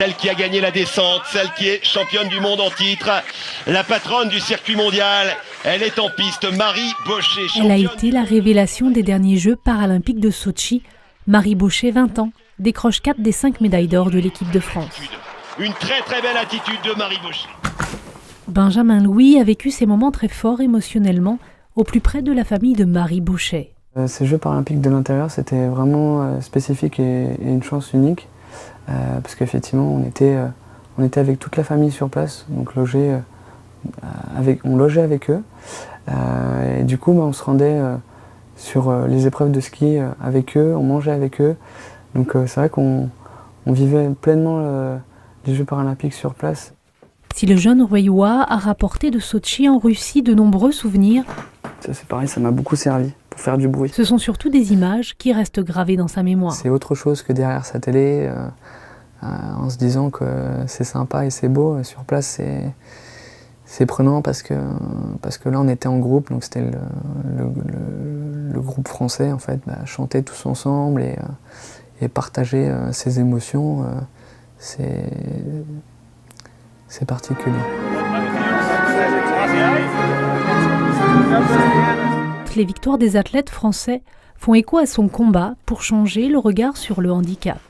Celle qui a gagné la descente, celle qui est championne du monde en titre, la patronne du circuit mondial, elle est en piste, Marie Bochet. Elle a été la révélation des derniers Jeux paralympiques de Sotchi. Marie Bochet, 20 ans, décroche 4 des 5 médailles d'or de l'équipe de France. Une très très belle attitude de Marie Bochet. Benjamin Louis a vécu ces moments très forts émotionnellement, au plus près de la famille de Marie Bochet. Ces Jeux paralympiques de l'intérieur, c'était vraiment spécifique et une chance unique. Parce qu'effectivement, on était avec toute la famille sur place, donc on logeait avec eux. Et du coup, on se rendait sur les épreuves de ski avec eux, on mangeait avec eux. Donc c'est vrai qu'on vivait pleinement les Jeux paralympiques sur place. Si le jeune Royois a rapporté de Sotchi en Russie de nombreux souvenirs, ça c'est pareil, ça m'a beaucoup servi pour faire du bruit. Ce sont surtout des images qui restent gravées dans sa mémoire. C'est autre chose que derrière sa télé, en se disant que c'est sympa et c'est beau. Sur place, c'est prenant parce que là on était en groupe, donc c'était le groupe français en fait, chanter tous ensemble et partager ses émotions, c'est particulier. Les victoires des athlètes français font écho à son combat pour changer le regard sur le handicap.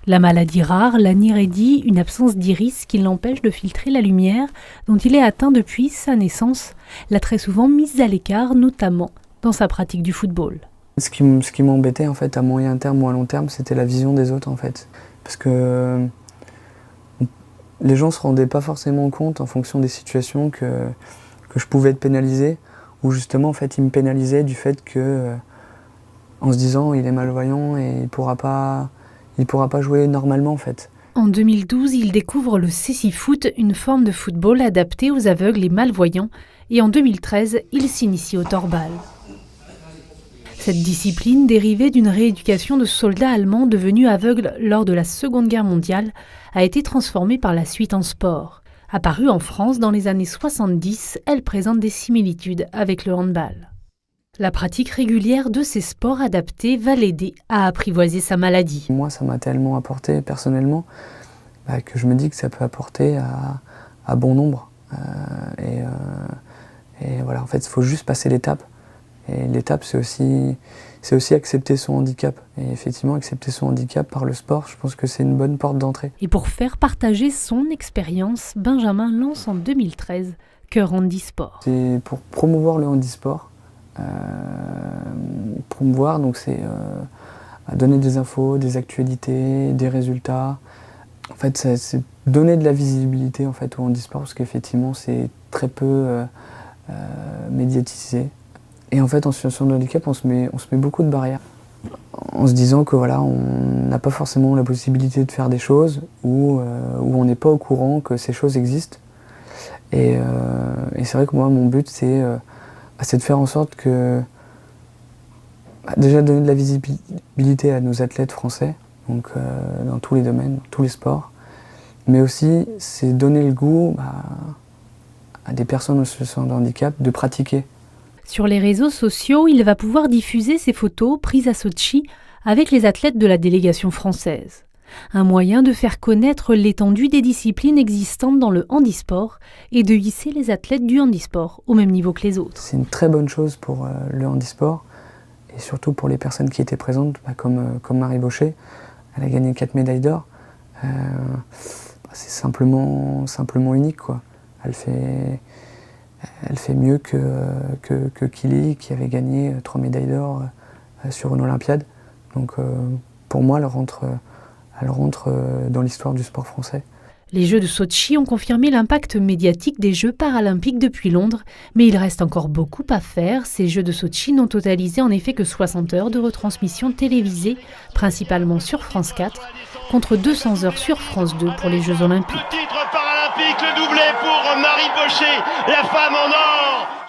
La maladie rare, l'anérédie, une absence d'iris qui l'empêche de filtrer la lumière dont il est atteint depuis sa naissance, l'a très souvent mise à l'écart, notamment dans sa pratique du football. Ce qui m'embêtait en fait à moyen terme ou à long terme, c'était la vision des autres en fait. Parce que les gens ne se rendaient pas forcément compte en fonction des situations que je pouvais être pénalisé, ou justement en fait ils me pénalisaient du fait que, en se disant il est malvoyant et il pourra pas jouer normalement en fait. En 2012, il découvre le cécifoot, une forme de football adaptée aux aveugles et malvoyants, et en 2013, il s'initie au torbal. Cette discipline, dérivée d'une rééducation de soldats allemands devenus aveugles lors de la Seconde Guerre mondiale, a été transformée par la suite en sport. Apparue en France dans les années 70, elle présente des similitudes avec le handball. La pratique régulière de ces sports adaptés va l'aider à apprivoiser sa maladie. Moi, ça m'a tellement apporté personnellement que je me dis que ça peut apporter à bon nombre. Et voilà, en fait, il faut juste passer l'étape. Et l'étape, c'est aussi accepter son handicap. Et effectivement, accepter son handicap par le sport, je pense que c'est une bonne porte d'entrée. Et pour faire partager son expérience, Benjamin lance en 2013 Cœur Handisport. C'est pour promouvoir le handisport. Promouvoir, donc c'est donner des infos, des actualités, des résultats. En fait, c'est donner de la visibilité en fait, au handisport, parce qu'effectivement, c'est très peu médiatisé. Et en fait, en situation de handicap, on se met beaucoup de barrières. En se disant que voilà, on n'a pas forcément la possibilité de faire des choses, ou on n'est pas au courant que ces choses existent. Et c'est vrai que moi, mon but, c'est de faire en sorte que, déjà donner de la visibilité à nos athlètes français, donc dans tous les domaines, dans tous les sports, mais aussi c'est donner le goût à des personnes en situation de handicap de pratiquer. Sur les réseaux sociaux, il va pouvoir diffuser ses photos prises à Sotchi avec les athlètes de la délégation française. Un moyen de faire connaître l'étendue des disciplines existantes dans le handisport et de hisser les athlètes du handisport au même niveau que les autres. C'est une très bonne chose pour le handisport et surtout pour les personnes qui étaient présentes, comme Marie Bochet. Elle a gagné 4 médailles d'or. C'est simplement unique, quoi. Elle fait mieux que Kili, qui avait gagné 3 médailles d'or sur une Olympiade. Donc pour moi, elle rentre dans l'histoire du sport français. Les Jeux de Sotchi ont confirmé l'impact médiatique des Jeux paralympiques depuis Londres, mais il reste encore beaucoup à faire. Ces Jeux de Sotchi n'ont totalisé en effet que 60 heures de retransmission télévisée, principalement sur France 4, contre 200 heures sur France 2 pour les Jeux olympiques. Le titre paralympique, le doublé pour Marie Bochet, la femme en or.